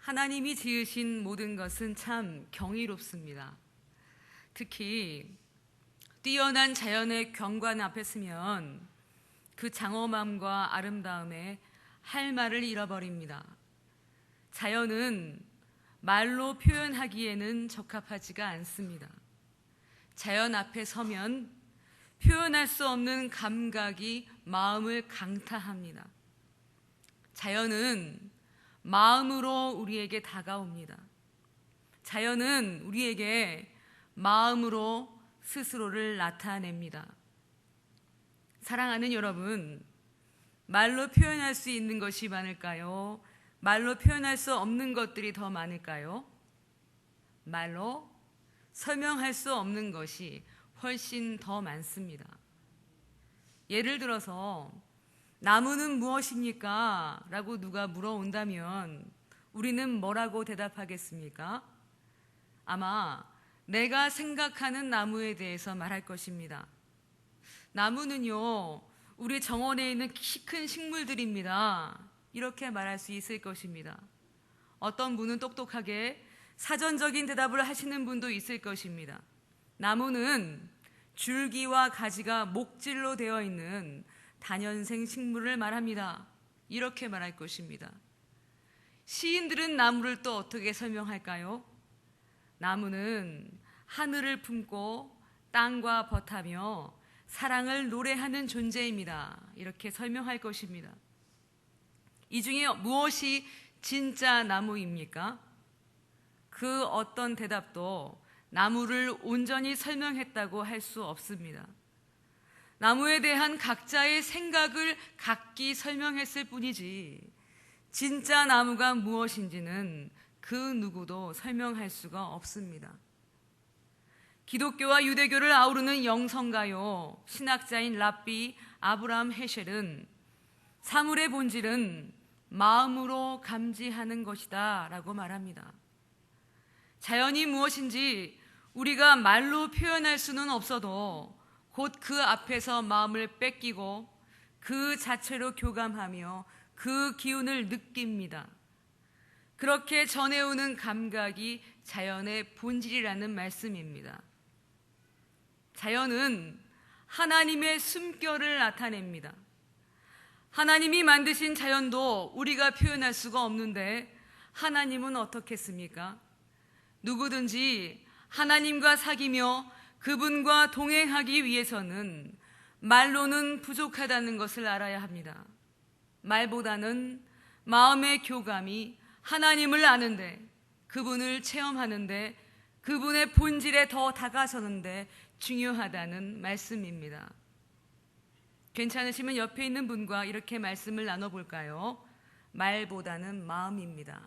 하나님이 지으신 모든 것은 참 경이롭습니다. 특히 뛰어난 자연의 경관 앞에 서면 그 장엄함과 아름다움에 할 말을 잃어버립니다. 자연은 말로 표현하기에는 적합하지가 않습니다. 자연 앞에 서면 표현할 수 없는 감각이 마음을 강타합니다. 자연은 마음으로 우리에게 다가옵니다. 자연은 우리에게 마음으로 스스로를 나타냅니다. 사랑하는 여러분, 말로 표현할 수 있는 것이 많을까요? 말로 표현할 수 없는 것들이 더 많을까요? 말로 설명할 수 없는 것이 훨씬 더 많습니다. 예를 들어서 나무는 무엇입니까? 라고 누가 물어온다면 우리는 뭐라고 대답하겠습니까? 아마 내가 생각하는 나무에 대해서 말할 것입니다. 나무는요, 우리 정원에 있는 키 큰 식물들입니다. 이렇게 말할 수 있을 것입니다. 어떤 분은 똑똑하게 사전적인 대답을 하시는 분도 있을 것입니다. 나무는 줄기와 가지가 목질로 되어 있는 다년생 식물을 말합니다. 이렇게 말할 것입니다. 시인들은 나무를 또 어떻게 설명할까요? 나무는 하늘을 품고 땅과 벗하며 사랑을 노래하는 존재입니다. 이렇게 설명할 것입니다. 이 중에 무엇이 진짜 나무입니까? 그 어떤 대답도 나무를 온전히 설명했다고 할 수 없습니다. 나무에 대한 각자의 생각을 각기 설명했을 뿐이지 진짜 나무가 무엇인지는 그 누구도 설명할 수가 없습니다. 기독교와 유대교를 아우르는 영성가요, 신학자인 랍비 아브라함 헤셸은 사물의 본질은 마음으로 감지하는 것이다 라고 말합니다. 자연이 무엇인지 우리가 말로 표현할 수는 없어도 곧 그 앞에서 마음을 뺏기고 그 자체로 교감하며 그 기운을 느낍니다. 그렇게 전해오는 감각이 자연의 본질이라는 말씀입니다. 자연은 하나님의 숨결을 나타냅니다. 하나님이 만드신 자연도 우리가 표현할 수가 없는데 하나님은 어떻겠습니까? 누구든지 하나님과 사귀며 그분과 동행하기 위해서는 말로는 부족하다는 것을 알아야 합니다. 말보다는 마음의 교감이 하나님을 아는데, 그분을 체험하는데, 그분의 본질에 더 다가서는데 중요하다는 말씀입니다. 괜찮으시면 옆에 있는 분과 이렇게 말씀을 나눠볼까요? 말보다는 마음입니다.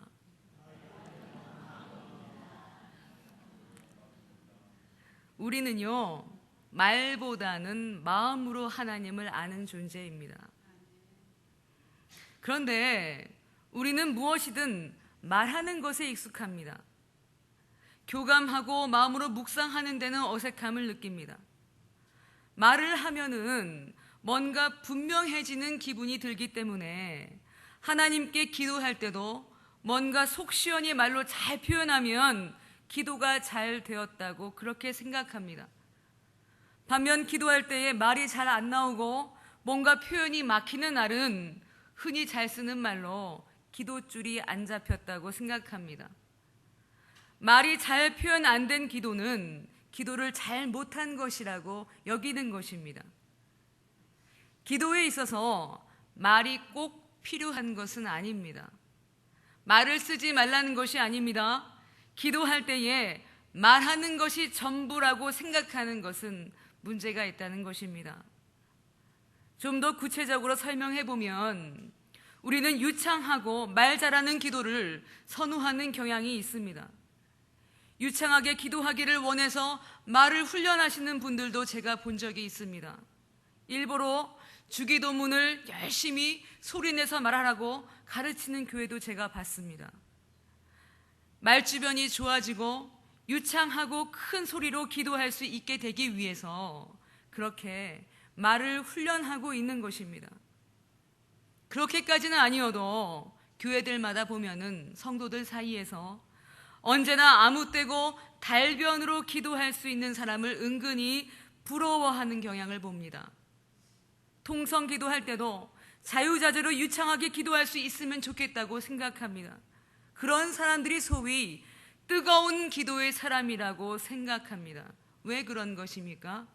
우리는요, 말보다는 마음으로 하나님을 아는 존재입니다. 그런데 우리는 무엇이든 말하는 것에 익숙합니다. 교감하고 마음으로 묵상하는 데는 어색함을 느낍니다. 말을 하면은 뭔가 분명해지는 기분이 들기 때문에 하나님께 기도할 때도 뭔가 속 시원히 말로 잘 표현하면 기도가 잘 되었다고 그렇게 생각합니다. 반면 기도할 때에 말이 잘 안 나오고 뭔가 표현이 막히는 날은 흔히 잘 쓰는 말로 기도줄이 안 잡혔다고 생각합니다. 말이 잘 표현 안 된 기도는 기도를 잘 못한 것이라고 여기는 것입니다. 기도에 있어서 말이 꼭 필요한 것은 아닙니다. 말을 쓰지 말라는 것이 아닙니다. 기도할 때에 말하는 것이 전부라고 생각하는 것은 문제가 있다는 것입니다. 좀 더 구체적으로 설명해 보면 우리는 유창하고 말 잘하는 기도를 선호하는 경향이 있습니다. 유창하게 기도하기를 원해서 말을 훈련하시는 분들도 제가 본 적이 있습니다. 일부러 주기도문을 열심히 소리내서 말하라고 가르치는 교회도 제가 봤습니다. 말주변이 좋아지고 유창하고 큰 소리로 기도할 수 있게 되기 위해서 그렇게 말을 훈련하고 있는 것입니다. 그렇게까지는 아니어도 교회들마다 보면은 성도들 사이에서 언제나 아무 때고 달변으로 기도할 수 있는 사람을 은근히 부러워하는 경향을 봅니다. 통성 기도할 때도 자유자재로 유창하게 기도할 수 있으면 좋겠다고 생각합니다. 그런 사람들이 소위 뜨거운 기도의 사람이라고 생각합니다. 왜 그런 것입니까?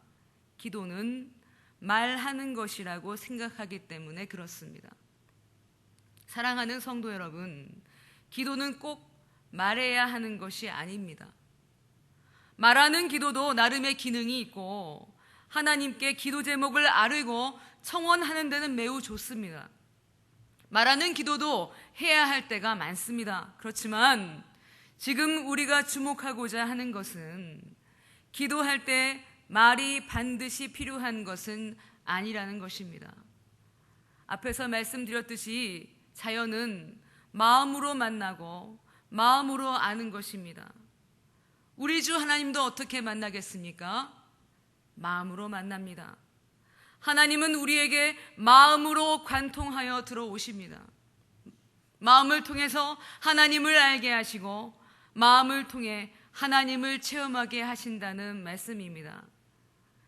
기도는 말하는 것이라고 생각하기 때문에 그렇습니다. 사랑하는 성도 여러분, 기도는 꼭 말해야 하는 것이 아닙니다. 말하는 기도도 나름의 기능이 있고 하나님께 기도 제목을 아뢰고 청원하는 데는 매우 좋습니다. 말하는 기도도 해야 할 때가 많습니다. 그렇지만 지금 우리가 주목하고자 하는 것은 기도할 때 말이 반드시 필요한 것은 아니라는 것입니다. 앞에서 말씀드렸듯이 자연은 마음으로 만나고 마음으로 아는 것입니다. 우리 주 하나님도 어떻게 만나겠습니까? 마음으로 만납니다. 하나님은 우리에게 마음으로 관통하여 들어오십니다. 마음을 통해서 하나님을 알게 하시고 마음을 통해 하나님을 체험하게 하신다는 말씀입니다.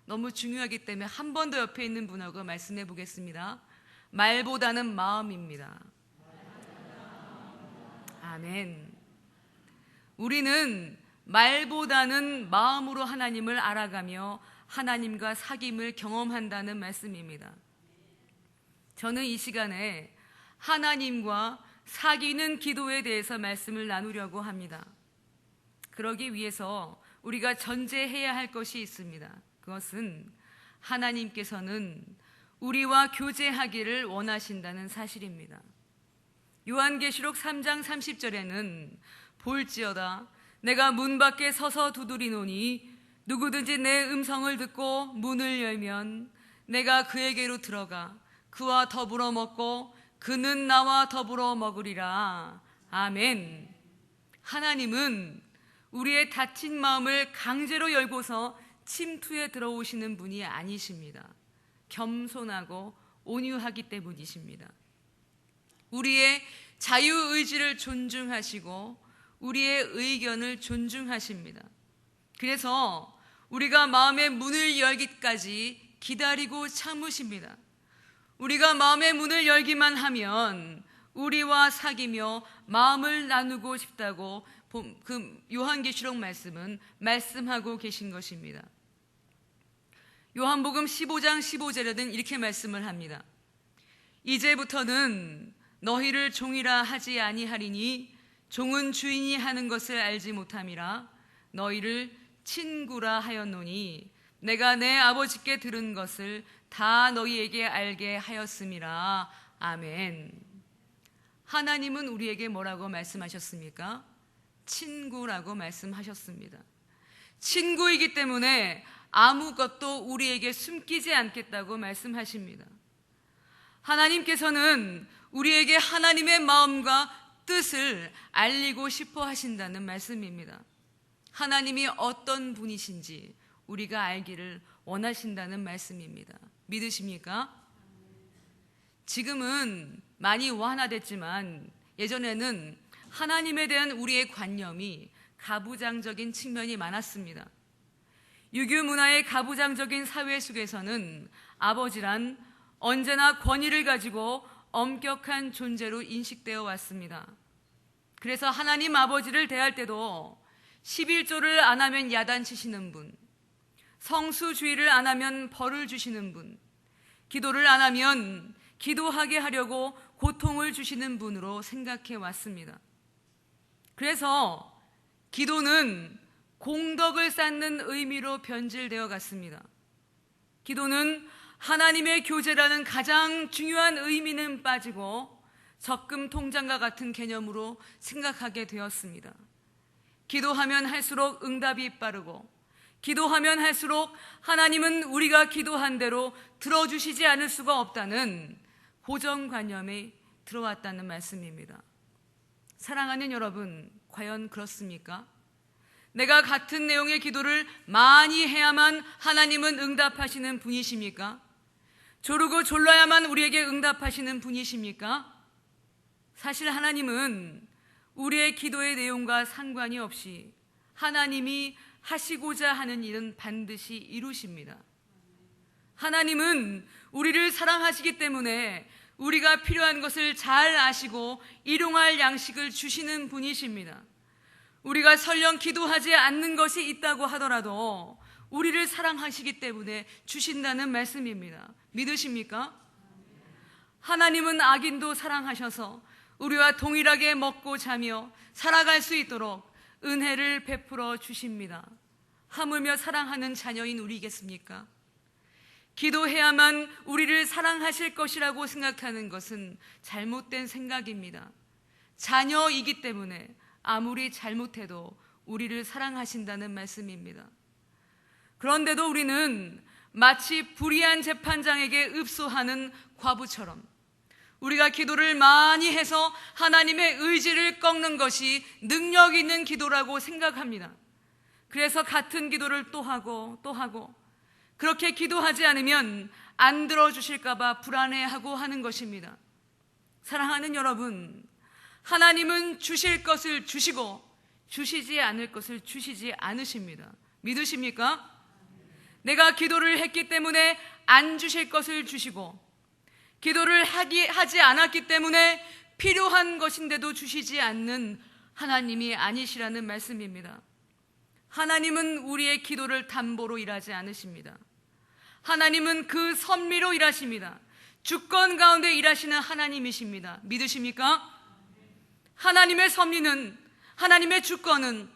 너무 중요하기 때문에 한 번 더 옆에 있는 분하고 말씀해 보겠습니다. 말보다는 마음입니다. 아멘. 우리는 말보다는 마음으로 하나님을 알아가며 하나님과 사귐을 경험한다는 말씀입니다. 저는 이 시간에 하나님과 사귀는 기도에 대해서 말씀을 나누려고 합니다. 그러기 위해서 우리가 전제해야 할 것이 있습니다. 그것은 하나님께서는 우리와 교제하기를 원하신다는 사실입니다. 요한계시록 3장 30절에는 볼지어다 내가 문 밖에 서서 두드리노니 누구든지 내 음성을 듣고 문을 열면 내가 그에게로 들어가 그와 더불어 먹고 그는 나와 더불어 먹으리라. 아멘. 하나님은 우리의 닫힌 마음을 강제로 열고서 침투에 들어오시는 분이 아니십니다. 겸손하고 온유하기 때문이십니다. 우리의 자유의지를 존중하시고 우리의 의견을 존중하십니다. 그래서 우리가 마음의 문을 열기까지 기다리고 참으십니다. 우리가 마음의 문을 열기만 하면 우리와 사귀며 마음을 나누고 싶다고 그 요한계시록 말씀은 말씀하고 계신 것입니다. 요한복음 15장 15절에는 이렇게 말씀을 합니다. 이제부터는 너희를 종이라 하지 아니하리니 종은 주인이 하는 것을 알지 못함이라 너희를 친구라 하였노니 내가 내 아버지께 들은 것을 다 너희에게 알게 하였음이라. 아멘. 하나님은 우리에게 뭐라고 말씀하셨습니까? 친구라고 말씀하셨습니다. 친구이기 때문에 아무것도 우리에게 숨기지 않겠다고 말씀하십니다. 하나님께서는 우리에게 하나님의 마음과 뜻을 알리고 싶어 하신다는 말씀입니다. 하나님이 어떤 분이신지 우리가 알기를 원하신다는 말씀입니다. 믿으십니까? 지금은 많이 완화됐지만 예전에는 하나님에 대한 우리의 관념이 가부장적인 측면이 많았습니다. 유교 문화의 가부장적인 사회 속에서는 아버지란 언제나 권위를 가지고 엄격한 존재로 인식되어 왔습니다. 그래서 하나님 아버지를 대할 때도 11조를 안 하면 야단치시는 분, 성수주의를 안 하면 벌을 주시는 분, 기도를 안 하면 기도하게 하려고 고통을 주시는 분으로 생각해 왔습니다. 그래서 기도는 공덕을 쌓는 의미로 변질되어 갔습니다. 기도는 하나님의 교제라는 가장 중요한 의미는 빠지고 적금 통장과 같은 개념으로 생각하게 되었습니다. 기도하면 할수록 응답이 빠르고 기도하면 할수록 하나님은 우리가 기도한 대로 들어주시지 않을 수가 없다는 고정관념이 들어왔다는 말씀입니다. 사랑하는 여러분, 과연 그렇습니까? 내가 같은 내용의 기도를 많이 해야만 하나님은 응답하시는 분이십니까? 조르고 졸라야만 우리에게 응답하시는 분이십니까? 사실 하나님은 우리의 기도의 내용과 상관이 없이 하나님이 하시고자 하는 일은 반드시 이루십니다. 하나님은 우리를 사랑하시기 때문에 우리가 필요한 것을 잘 아시고 일용할 양식을 주시는 분이십니다. 우리가 설령 기도하지 않는 것이 있다고 하더라도 우리를 사랑하시기 때문에 주신다는 말씀입니다. 믿으십니까? 하나님은 악인도 사랑하셔서 우리와 동일하게 먹고 자며 살아갈 수 있도록 은혜를 베풀어 주십니다. 하물며 사랑하는 자녀인 우리겠습니까? 기도해야만 우리를 사랑하실 것이라고 생각하는 것은 잘못된 생각입니다. 자녀이기 때문에 아무리 잘못해도 우리를 사랑하신다는 말씀입니다. 그런데도 우리는 마치 불의한 재판장에게 읍소하는 과부처럼 우리가 기도를 많이 해서 하나님의 의지를 꺾는 것이 능력 있는 기도라고 생각합니다. 그래서 같은 기도를 또 하고 또 하고 그렇게 기도하지 않으면 안 들어주실까 봐 불안해하고 하는 것입니다. 사랑하는 여러분, 하나님은 주실 것을 주시고 주시지 않을 것을 주시지 않으십니다. 믿으십니까? 내가 기도를 했기 때문에 안 주실 것을 주시고 기도를 하지 않았기 때문에 필요한 것인데도 주시지 않는 하나님이 아니시라는 말씀입니다. 하나님은 우리의 기도를 담보로 일하지 않으십니다. 하나님은 그 섭리로 일하십니다. 주권 가운데 일하시는 하나님이십니다. 믿으십니까? 하나님의 섭리는, 하나님의 주권은,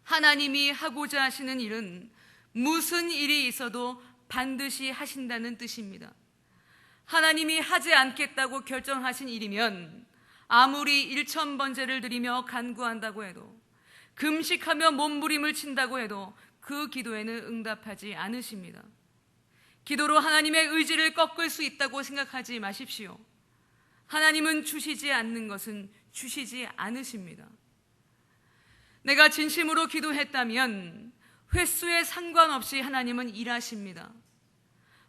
하나님이 하고자 하시는 일은 무슨 일이 있어도 반드시 하신다는 뜻입니다. 하나님이 하지 않겠다고 결정하신 일이면 아무리 일천번제를 드리며 간구한다고 해도 금식하며 몸부림을 친다고 해도 그 기도에는 응답하지 않으십니다. 기도로 하나님의 의지를 꺾을 수 있다고 생각하지 마십시오. 하나님은 주시지 않는 것은 주시지 않으십니다. 내가 진심으로 기도했다면 횟수에 상관없이 하나님은 일하십니다.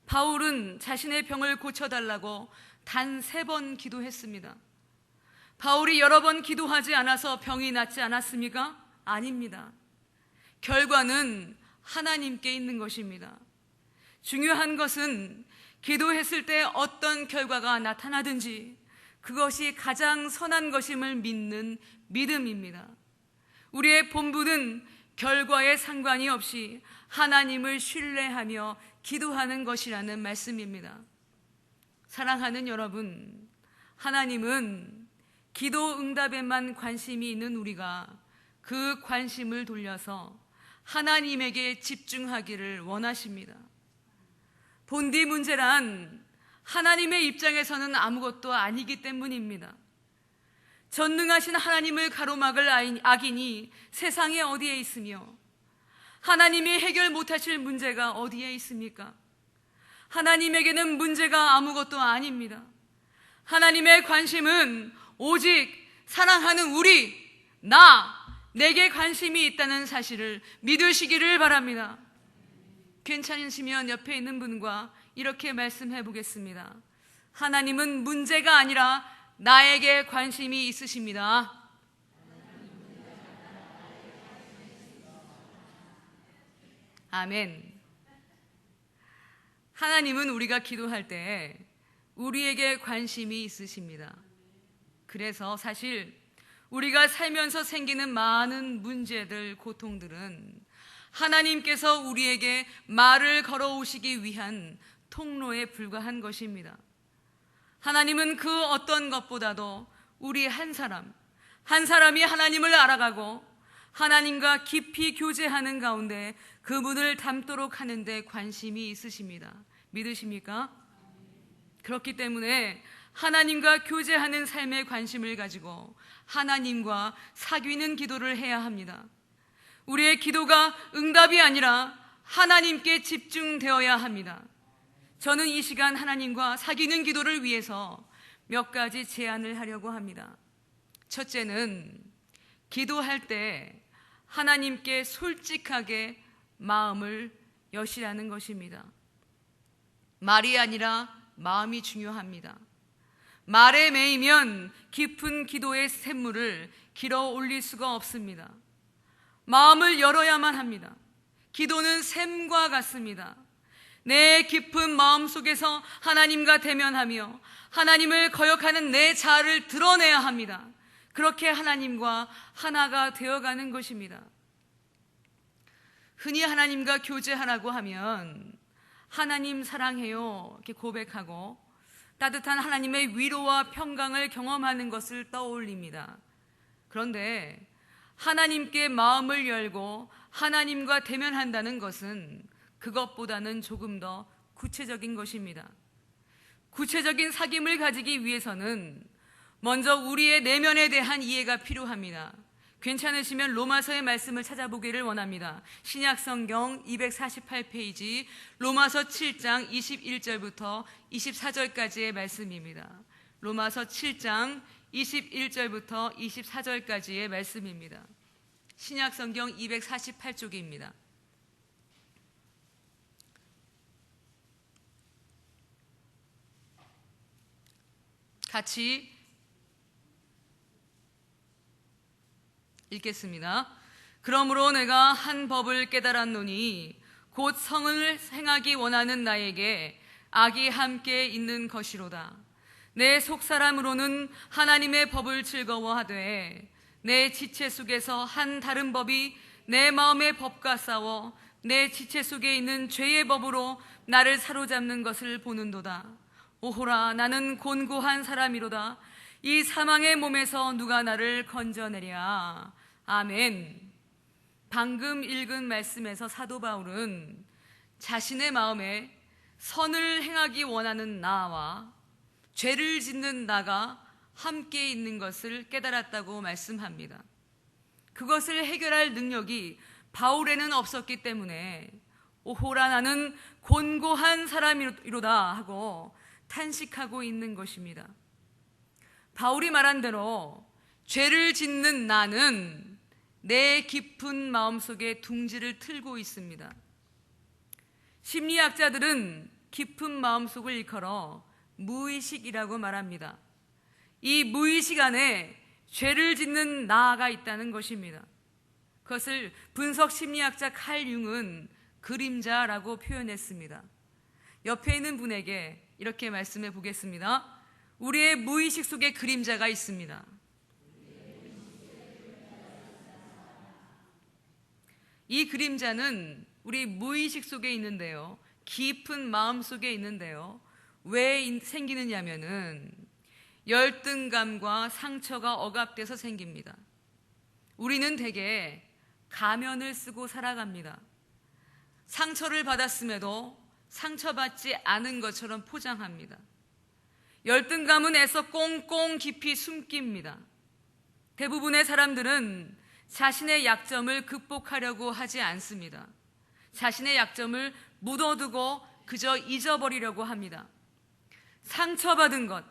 바울은 자신의 병을 고쳐달라고 단 3번 기도했습니다. 바울이 여러 번 기도하지 않아서 병이 낫지 않았습니까? 아닙니다. 결과는 하나님께 있는 것입니다. 중요한 것은 기도했을 때 어떤 결과가 나타나든지 그것이 가장 선한 것임을 믿는 믿음입니다. 우리의 본분은 결과에 상관이 없이 하나님을 신뢰하며 기도하는 것이라는 말씀입니다. 사랑하는 여러분, 하나님은 기도 응답에만 관심이 있는 우리가 그 관심을 돌려서 하나님에게 집중하기를 원하십니다. 본디 문제란 하나님의 입장에서는 아무것도 아니기 때문입니다. 전능하신 하나님을 가로막을 악인이 세상에 어디에 있으며 하나님이 해결 못하실 문제가 어디에 있습니까? 하나님에게는 문제가 아무것도 아닙니다. 하나님의 관심은 오직 사랑하는 우리, 내게 관심이 있다는 사실을 믿으시기를 바랍니다. 괜찮으시면 옆에 있는 분과 이렇게 말씀해 보겠습니다. 하나님은 문제가 아니라 나에게 관심이 있으십니다. 아멘. 하나님은 우리가 기도할 때 우리에게 관심이 있으십니다. 그래서 사실 우리가 살면서 생기는 많은 문제들, 고통들은 하나님께서 우리에게 말을 걸어오시기 위한 통로에 불과한 것입니다. 하나님은 그 어떤 것보다도 우리 한 사람이 하나님을 알아가고 하나님과 깊이 교제하는 가운데 그분을 닮도록 하는 데 관심이 있으십니다. 믿으십니까? 그렇기 때문에 하나님과 교제하는 삶에 관심을 가지고 하나님과 사귀는 기도를 해야 합니다. 우리의 기도가 응답이 아니라 하나님께 집중되어야 합니다. 저는 이 시간 하나님과 사귀는 기도를 위해서 몇 가지 제안을 하려고 합니다. 첫째는 기도할 때 하나님께 솔직하게 마음을 여시라는 것입니다. 말이 아니라 마음이 중요합니다. 말에 매이면 깊은 기도의 샘물을 길어 올릴 수가 없습니다. 마음을 열어야만 합니다. 기도는 샘과 같습니다. 내 깊은 마음 속에서 하나님과 대면하며 하나님을 거역하는 내 자아를 드러내야 합니다. 그렇게 하나님과 하나가 되어가는 것입니다. 흔히 하나님과 교제하라고 하면 하나님 사랑해요 이렇게 고백하고 따뜻한 하나님의 위로와 평강을 경험하는 것을 떠올립니다. 그런데 하나님께 마음을 열고 하나님과 대면한다는 것은 그것보다는 조금 더 구체적인 것입니다. 구체적인 사귐을 가지기 위해서는 먼저 우리의 내면에 대한 이해가 필요합니다. 괜찮으시면 로마서의 말씀을 찾아보기를 원합니다. 신약성경 248페이지 로마서 7장 21절부터 24절까지의 말씀입니다. 로마서 7장 21절부터 24절까지의 말씀입니다. 신약성경 248쪽입니다. 같이 읽겠습니다. 그러므로 내가 한 법을 깨달았노니 곧 성을 행하기 원하는 나에게 악이 함께 있는 것이로다. 내 속사람으로는 하나님의 법을 즐거워하되 내 지체 속에서 한 다른 법이 내 마음의 법과 싸워 내 지체 속에 있는 죄의 법으로 나를 사로잡는 것을 보는도다. 오호라, 나는 곤고한 사람이로다. 이 사망의 몸에서 누가 나를 건져내랴. 아멘. 방금 읽은 말씀에서 사도 바울은 자신의 마음에 선을 행하기 원하는 나와 죄를 짓는 나가 함께 있는 것을 깨달았다고 말씀합니다. 그것을 해결할 능력이 바울에는 없었기 때문에 오호라, 나는 곤고한 사람이로다 하고 탄식하고 있는 것입니다. 바울이 말한 대로 죄를 짓는 나는 내 깊은 마음속에 둥지를 틀고 있습니다. 심리학자들은 깊은 마음속을 일컬어 무의식이라고 말합니다. 이 무의식 안에 죄를 짓는 나가 있다는 것입니다. 그것을 분석 심리학자 칼 융은 그림자라고 표현했습니다. 옆에 있는 분에게 이렇게 말씀해 보겠습니다. 우리의 무의식 속에 그림자가 있습니다. 이 그림자는 우리 무의식 속에 있는데요, 깊은 마음 속에 있는데요, 왜 생기느냐면은 열등감과 상처가 억압돼서 생깁니다. 우리는 대개 가면을 쓰고 살아갑니다. 상처를 받았음에도 상처받지 않은 것처럼 포장합니다. 열등감은 애써 꽁꽁 깊이 숨깁니다. 대부분의 사람들은 자신의 약점을 극복하려고 하지 않습니다. 자신의 약점을 묻어두고 그저 잊어버리려고 합니다. 상처받은 것,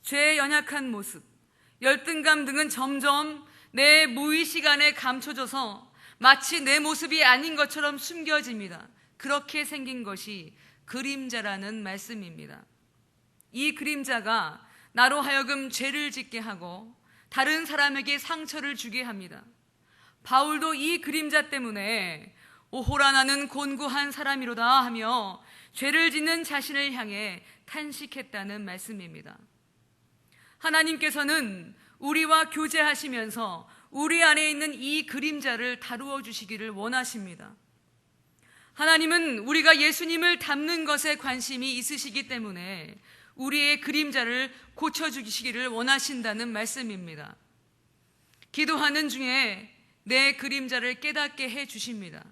죄에 연약한 모습, 열등감 등은 점점 내 무의식 안에 감춰져서 마치 내 모습이 아닌 것처럼 숨겨집니다. 그렇게 생긴 것이 그림자라는 말씀입니다. 이 그림자가 나로 하여금 죄를 짓게 하고 다른 사람에게 상처를 주게 합니다. 바울도 이 그림자 때문에 오호라, 나는 곤고한 사람이로다 하며 죄를 짓는 자신을 향해 탄식했다는 말씀입니다. 하나님께서는 우리와 교제하시면서 우리 안에 있는 이 그림자를 다루어 주시기를 원하십니다. 하나님은 우리가 예수님을 닮는 것에 관심이 있으시기 때문에 우리의 그림자를 고쳐주시기를 원하신다는 말씀입니다. 기도하는 중에 내 그림자를 깨닫게 해 주십니다.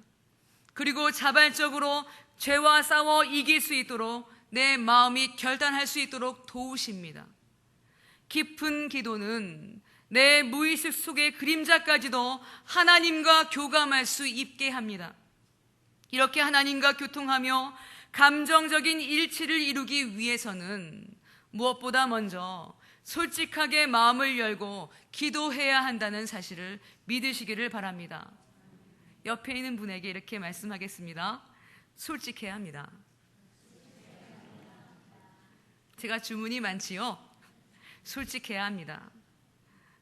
그리고 자발적으로 죄와 싸워 이길 수 있도록 내 마음이 결단할 수 있도록 도우십니다. 깊은 기도는 내 무의식 속의 그림자까지도 하나님과 교감할 수 있게 합니다. 이렇게 하나님과 교통하며 감정적인 일치를 이루기 위해서는 무엇보다 먼저 솔직하게 마음을 열고 기도해야 한다는 사실을 믿으시기를 바랍니다. 옆에 있는 분에게 이렇게 말씀하겠습니다. 솔직해야 합니다. 제가 주문이 많지요. 솔직해야 합니다.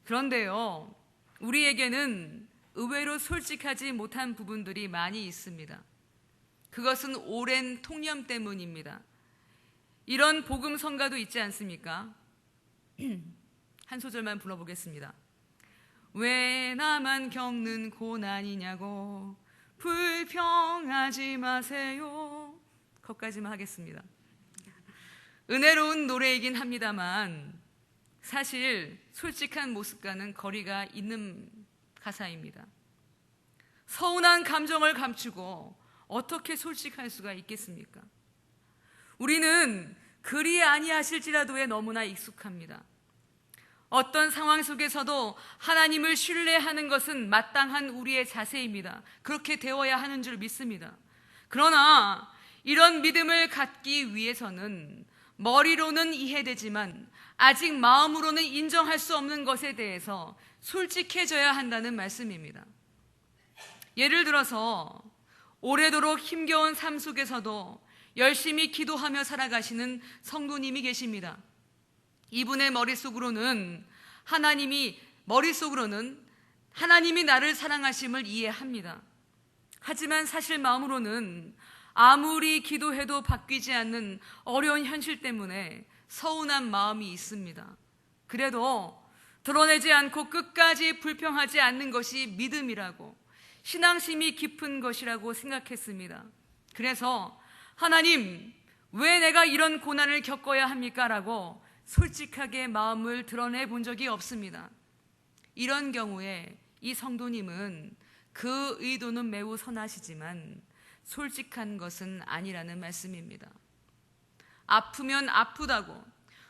그런데요, 우리에게는 의외로 솔직하지 못한 부분들이 많이 있습니다. 그것은 오랜 통념 때문입니다. 이런 복음 성가도 있지 않습니까? 한 소절만 불러보겠습니다. 왜 나만 겪는 고난이냐고 불평하지 마세요. 거기까지만 하겠습니다. 은혜로운 노래이긴 합니다만 사실 솔직한 모습과는 거리가 있는 가사입니다. 서운한 감정을 감추고 어떻게 솔직할 수가 있겠습니까? 우리는 그리 아니하실지라도에 너무나 익숙합니다. 어떤 상황 속에서도 하나님을 신뢰하는 것은 마땅한 우리의 자세입니다. 그렇게 되어야 하는 줄 믿습니다. 그러나 이런 믿음을 갖기 위해서는 머리로는 이해되지만 아직 마음으로는 인정할 수 없는 것에 대해서 솔직해져야 한다는 말씀입니다. 예를 들어서 오래도록 힘겨운 삶 속에서도 열심히 기도하며 살아가시는 성도님이 계십니다. 이분의 머릿속으로는 하나님이 나를 사랑하심을 이해합니다. 하지만 사실 마음으로는 아무리 기도해도 바뀌지 않는 어려운 현실 때문에 서운한 마음이 있습니다. 그래도 드러내지 않고 끝까지 불평하지 않는 것이 믿음이라고, 신앙심이 깊은 것이라고 생각했습니다. 그래서 하나님, 왜 내가 이런 고난을 겪어야 합니까? 라고 솔직하게 마음을 드러내 본 적이 없습니다. 이런 경우에 이 성도님은 그 의도는 매우 선하시지만 솔직한 것은 아니라는 말씀입니다. 아프면 아프다고,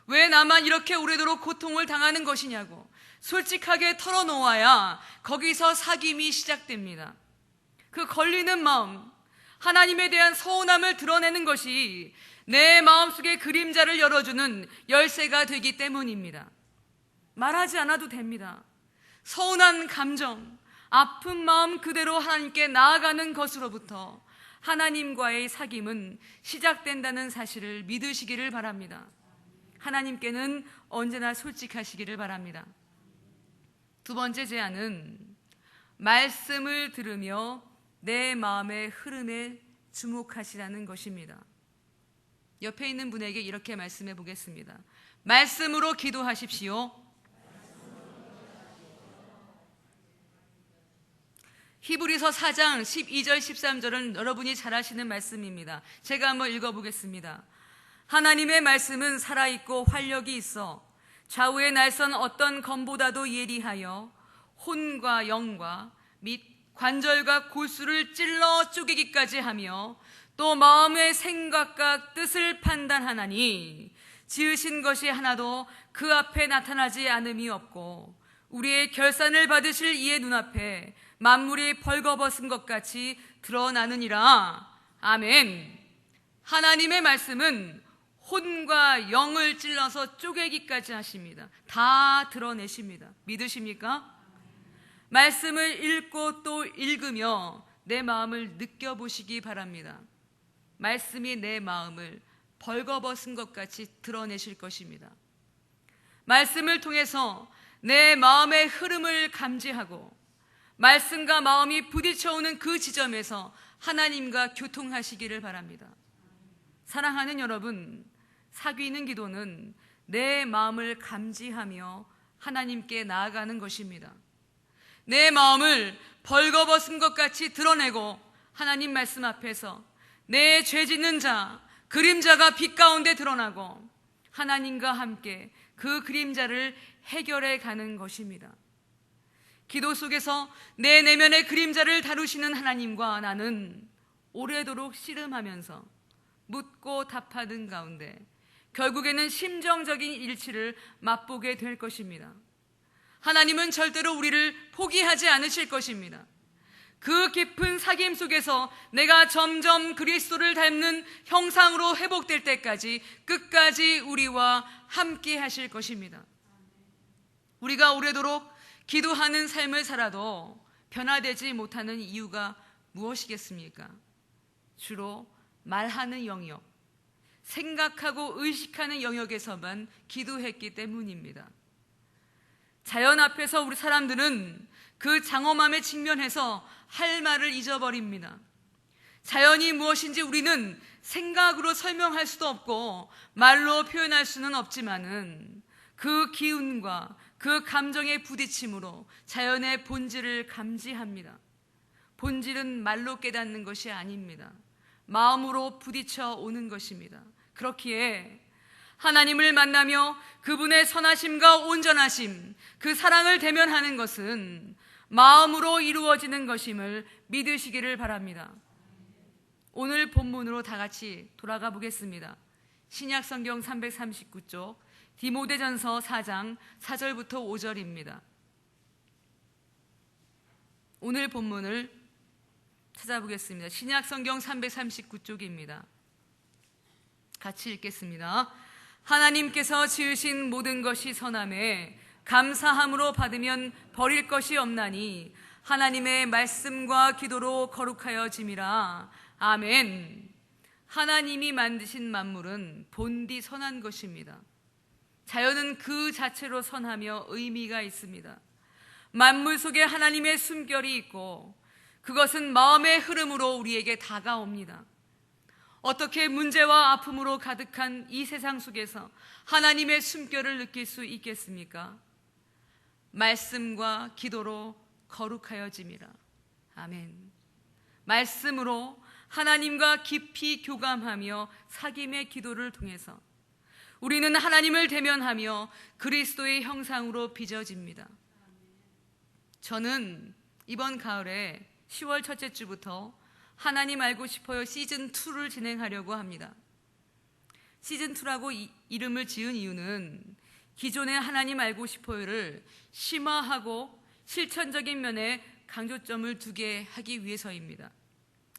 왜 나만 이렇게 오래도록 고통을 당하는 것이냐고 솔직하게 털어놓아야 거기서 사귐이 시작됩니다. 그 걸리는 마음, 하나님에 대한 서운함을 드러내는 것이 내 마음속의 그림자를 열어주는 열쇠가 되기 때문입니다. 말하지 않아도 됩니다. 서운한 감정, 아픈 마음 그대로 하나님께 나아가는 것으로부터 하나님과의 사귐은 시작된다는 사실을 믿으시기를 바랍니다. 하나님께는 언제나 솔직하시기를 바랍니다. 두 번째 제안은 말씀을 들으며 내 마음의 흐름에 주목하시라는 것입니다. 옆에 있는 분에게 이렇게 말씀해 보겠습니다. 말씀으로 기도하십시오. 히브리서 4장 12절 13절은 여러분이 잘 아시는 말씀입니다. 제가 한번 읽어보겠습니다. 하나님의 말씀은 살아있고 활력이 있어 좌우에 날선 어떤 검보다도 예리하여 혼과 영과 및 관절과 골수를 찔러 쪼개기까지 하며 또 마음의 생각과 뜻을 판단하나니 지으신 것이 하나도 그 앞에 나타나지 않음이 없고 우리의 결산을 받으실 이의 눈앞에 만물이 벌거벗은 것 같이 드러나느니라. 아멘. 하나님의 말씀은 혼과 영을 찔러서 쪼개기까지 하십니다. 다 드러내십니다. 믿으십니까? 말씀을 읽고 또 읽으며 내 마음을 느껴보시기 바랍니다. 말씀이 내 마음을 벌거벗은 것 같이 드러내실 것입니다. 말씀을 통해서 내 마음의 흐름을 감지하고 말씀과 마음이 부딪혀오는 그 지점에서 하나님과 교통하시기를 바랍니다. 사랑하는 여러분, 사귀는 기도는 내 마음을 감지하며 하나님께 나아가는 것입니다. 내 마음을 벌거벗은 것 같이 드러내고 하나님 말씀 앞에서 내 죄 짓는 자, 그림자가 빛 가운데 드러나고 하나님과 함께 그 그림자를 해결해 가는 것입니다. 기도 속에서 내 내면의 그림자를 다루시는 하나님과 나는 오래도록 씨름하면서 묻고 답하는 가운데 결국에는 심정적인 일치를 맛보게 될 것입니다. 하나님은 절대로 우리를 포기하지 않으실 것입니다. 그 깊은 사귐 속에서 내가 점점 그리스도를 닮는 형상으로 회복될 때까지 끝까지 우리와 함께 하실 것입니다. 우리가 오래도록 기도하는 삶을 살아도 변화되지 못하는 이유가 무엇이겠습니까? 주로 말하는 영역, 생각하고 의식하는 영역에서만 기도했기 때문입니다. 자연 앞에서 우리 사람들은 그 장엄함에 직면해서 할 말을 잊어버립니다. 자연이 무엇인지 우리는 생각으로 설명할 수도 없고 말로 표현할 수는 없지만은 그 기운과 그 감정의 부딪힘으로 자연의 본질을 감지합니다. 본질은 말로 깨닫는 것이 아닙니다. 마음으로 부딪혀 오는 것입니다. 그렇기에 하나님을 만나며 그분의 선하심과 온전하심, 그 사랑을 대면하는 것은 마음으로 이루어지는 것임을 믿으시기를 바랍니다. 오늘 본문으로 다 같이 돌아가 보겠습니다. 신약성경 339쪽 디모데전서 4장 4절부터 5절입니다. 오늘 본문을 찾아보겠습니다. 신약성경 339쪽입니다. 같이 읽겠습니다. 하나님께서 지으신 모든 것이 선함에 감사함으로 받으면 버릴 것이 없나니 하나님의 말씀과 기도로 거룩하여짐이라. 아멘. 하나님이 만드신 만물은 본디 선한 것입니다. 자연은 그 자체로 선하며 의미가 있습니다. 만물 속에 하나님의 숨결이 있고 그것은 마음의 흐름으로 우리에게 다가옵니다. 어떻게 문제와 아픔으로 가득한 이 세상 속에서 하나님의 숨결을 느낄 수 있겠습니까? 말씀과 기도로 거룩하여짐이라. 아멘. 말씀으로 하나님과 깊이 교감하며 사귐의 기도를 통해서 우리는 하나님을 대면하며 그리스도의 형상으로 빚어집니다. 저는 이번 가을에 10월 첫째 주부터 하나님 알고 싶어요 시즌2를 진행하려고 합니다. 시즌2라고 이름을 지은 이유는 기존의 하나님 알고 싶어요를 심화하고 실천적인 면에 강조점을 두게 하기 위해서입니다.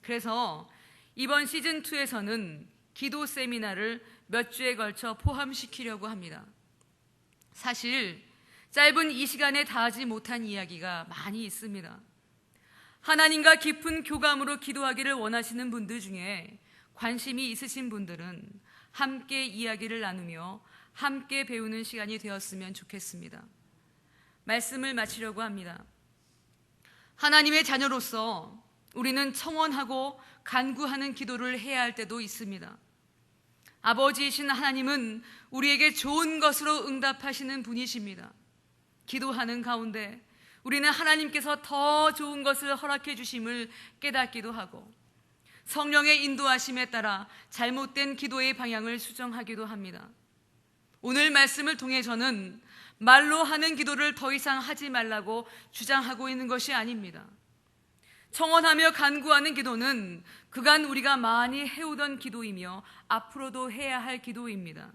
그래서 이번 시즌2에서는 기도 세미나를 몇 주에 걸쳐 포함시키려고 합니다. 사실 짧은 이 시간에 다 하지 못한 이야기가 많이 있습니다. 하나님과 깊은 교감으로 기도하기를 원하시는 분들 중에 관심이 있으신 분들은 함께 이야기를 나누며 함께 배우는 시간이 되었으면 좋겠습니다. 말씀을 마치려고 합니다. 하나님의 자녀로서 우리는 청원하고 간구하는 기도를 해야 할 때도 있습니다. 아버지이신 하나님은 우리에게 좋은 것으로 응답하시는 분이십니다. 기도하는 가운데 우리는 하나님께서 더 좋은 것을 허락해 주심을 깨닫기도 하고 성령의 인도하심에 따라 잘못된 기도의 방향을 수정하기도 합니다. 오늘 말씀을 통해 저는 말로 하는 기도를 더 이상 하지 말라고 주장하고 있는 것이 아닙니다. 청원하며 간구하는 기도는 그간 우리가 많이 해오던 기도이며 앞으로도 해야 할 기도입니다.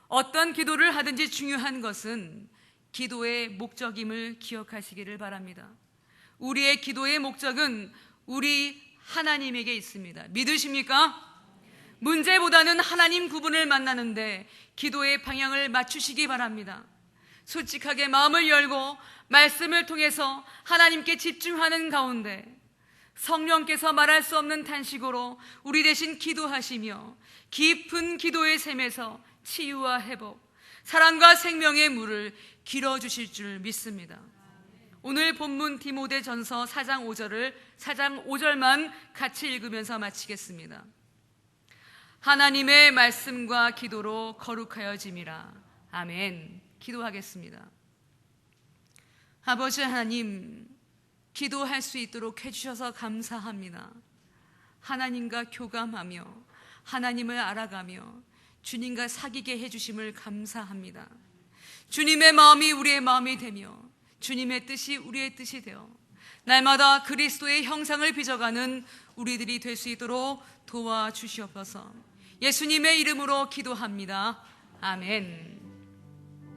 어떤 기도를 하든지 중요한 것은 기도의 목적임을 기억하시기를 바랍니다. 우리의 기도의 목적은 우리 하나님에게 있습니다. 믿으십니까? 문제보다는 하나님 그분을 만나는데 기도의 방향을 맞추시기 바랍니다. 솔직하게 마음을 열고 말씀을 통해서 하나님께 집중하는 가운데 성령께서 말할 수 없는 탄식으로 우리 대신 기도하시며 깊은 기도의 셈에서 치유와 회복, 사랑과 생명의 물을 길어주실 줄 믿습니다. 오늘 본문 디모데전서 4장 5절만 같이 읽으면서 마치겠습니다. 하나님의 말씀과 기도로 거룩하여짐이라. 아멘. 기도하겠습니다. 아버지 하나님, 기도할 수 있도록 해주셔서 감사합니다. 하나님과 교감하며 하나님을 알아가며 주님과 사귀게 해주심을 감사합니다. 주님의 마음이 우리의 마음이 되며 주님의 뜻이 우리의 뜻이 되어 날마다 그리스도의 형상을 빚어가는 우리들이 될 수 있도록 도와주시옵소서. 예수님의 이름으로 기도합니다. 아멘.